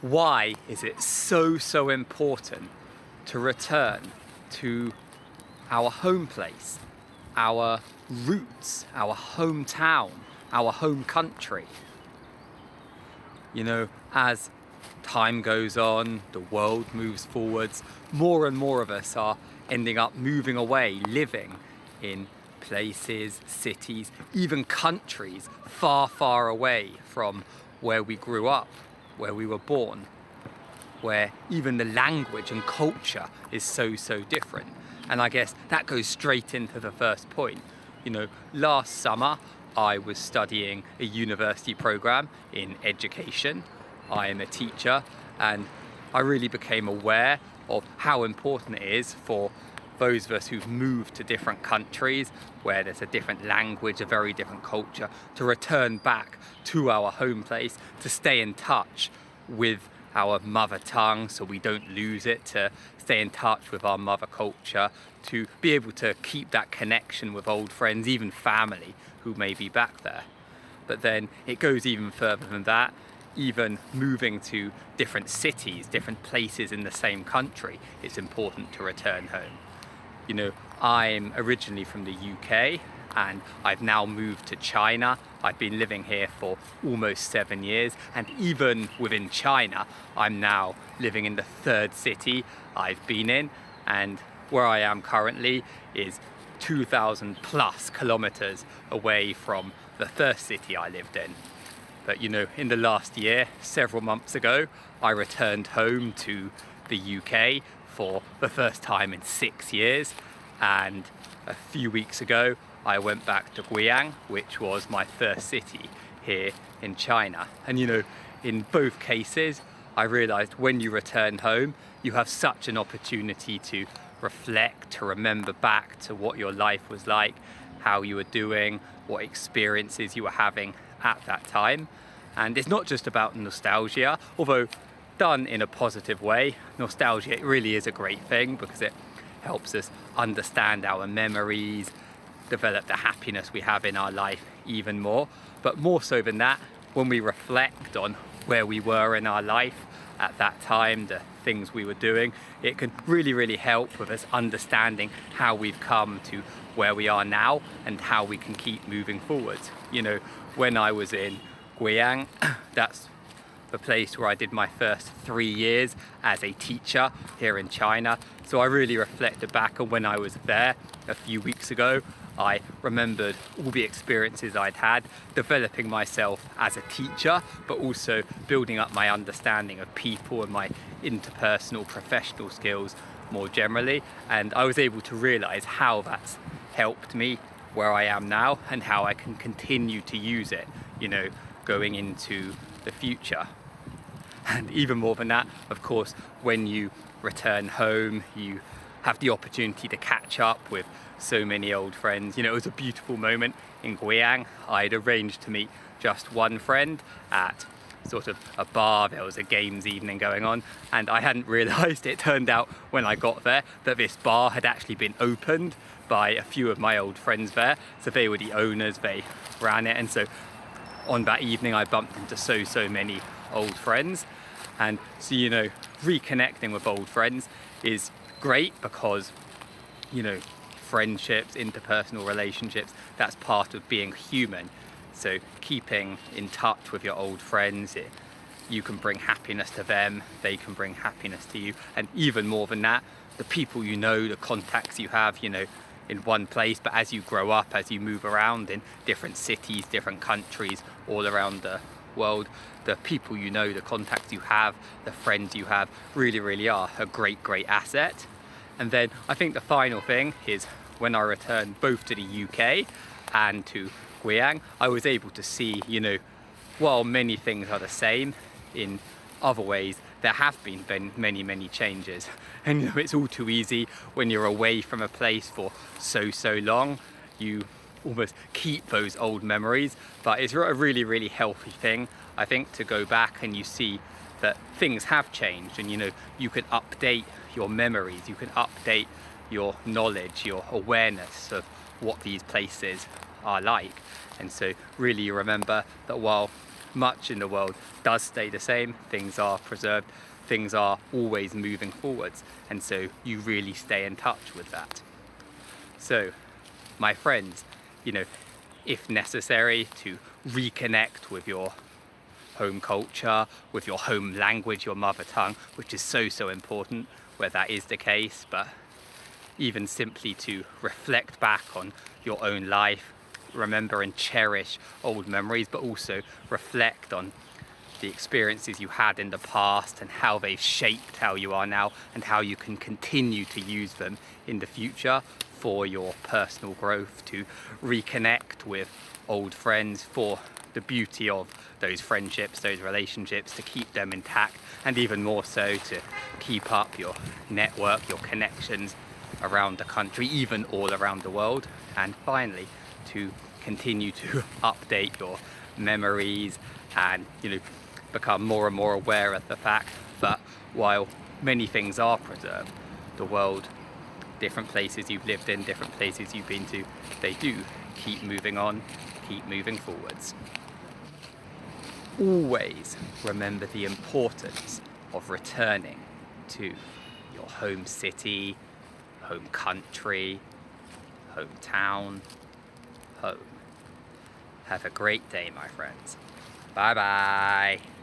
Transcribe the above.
Why is it so important to return to our home place, our roots, our hometown, our home country? You know, as time goes on, the world moves forwards, more and more of us are ending up moving away, living in places, cities, even countries far, far away from where we grew up, where we were born, where even the language and culture is so different. And I guess that goes straight into the first point. You know, last summer I was studying a university program in education. I am a teacher, and I really became aware of how important it is for those of us who've moved to different countries where there's a different language, a very different culture, to return back to our home place, to stay in touch with our mother tongue so we don't lose it, to stay in touch with our mother culture, to be able to keep that connection with old friends, even family who may be back there. But then it goes even further than that. Even moving to different cities, different places in the same country, it's important to return home. You know, I'm originally from the UK and I've now moved to China. I've been living here for almost 7 years, and even within China, I'm now living in the third city I've been in, and where I am currently is 2,000 plus kilometers away from the first city I lived in. But you know, in the last year, several months ago, I returned home to the UK for the first time in 6 years, and a few weeks ago I went back to Guiyang, which was my first city here in China. And you know, in both cases I realized when you return home you have such an opportunity to reflect, to remember back to what your life was like, how you were doing, what experiences you were having at that time. And it's not just about nostalgia, although done in a positive way. Nostalgia, it really is a great thing because it helps us understand our memories, develop the happiness we have in our life even more. But more so than that, when we reflect on where we were in our life at that time, the things we were doing, it can really help with us understanding how we've come to where we are now and how we can keep moving forwards. You know, when I was in Guiyang, that's the place where I did my first 3 years as a teacher here in China. So I really reflected back on when I was there a few weeks ago. I remembered all the experiences I'd had, developing myself as a teacher, but also building up my understanding of people and my interpersonal professional skills more generally. And I was able to realize how that's helped me where I am now and how I can continue to use it, you know, going into the future. And even more than that, of course, when you return home, you have the opportunity to catch up with so many old friends. You know, it was a beautiful moment in Guiyang. I'd arranged to meet just one friend at sort of a bar. There was a games evening going on, and I hadn't realized, it turned out when I got there, that this bar had actually been opened by a few of my old friends there. So they were the owners, they ran it. And so on that evening, I bumped into so many old friends. And so, you know, reconnecting with old friends is great because, you know, friendships, interpersonal relationships, that's part of being human. So keeping in touch with your old friends, you can bring happiness to them, they can bring happiness to you. And even more than that, the people you know, the contacts you have, you know, in one place, but as you grow up, as you move around in different cities, different countries, all around the world, the people you know, the contacts you have, the friends you have, really are a great asset. And then I think the final thing is when I returned both to the UK and to Guiyang, I was able to see, you know, while many things are the same, in other ways there have been many changes. And you know, it's all too easy when you're away from a place for so long, you almost keep those old memories. But it's a really healthy thing, I think, to go back and you see that things have changed, and you know, you can update your memories, you can update your knowledge, your awareness of what these places are like. And so really you remember that while much in the world does stay the same. Things are preserved, things are always moving forwards, and so you really stay in touch with that. So, my friends, if necessary, to reconnect with your home culture, with your home language, your mother tongue, which is so important where that is the case, but even simply to reflect back on your own life, remember and cherish old memories, but also reflect on the experiences you had in the past and how they've shaped how you are now and how you can continue to use them in the future for your personal growth, to reconnect with old friends, for the beauty of those friendships, those relationships, to keep them intact, and even more so to keep up your network, your connections around the country, even all around the world. And finally, to continue to update your memories and become more and more aware of the fact that while many things are preserved, the world, different places you've lived in, different places you've been to, they do keep moving on, keep moving forwards. Always remember the importance of returning to your home city, home country, hometown, home. Have a great day, my friends. Bye bye.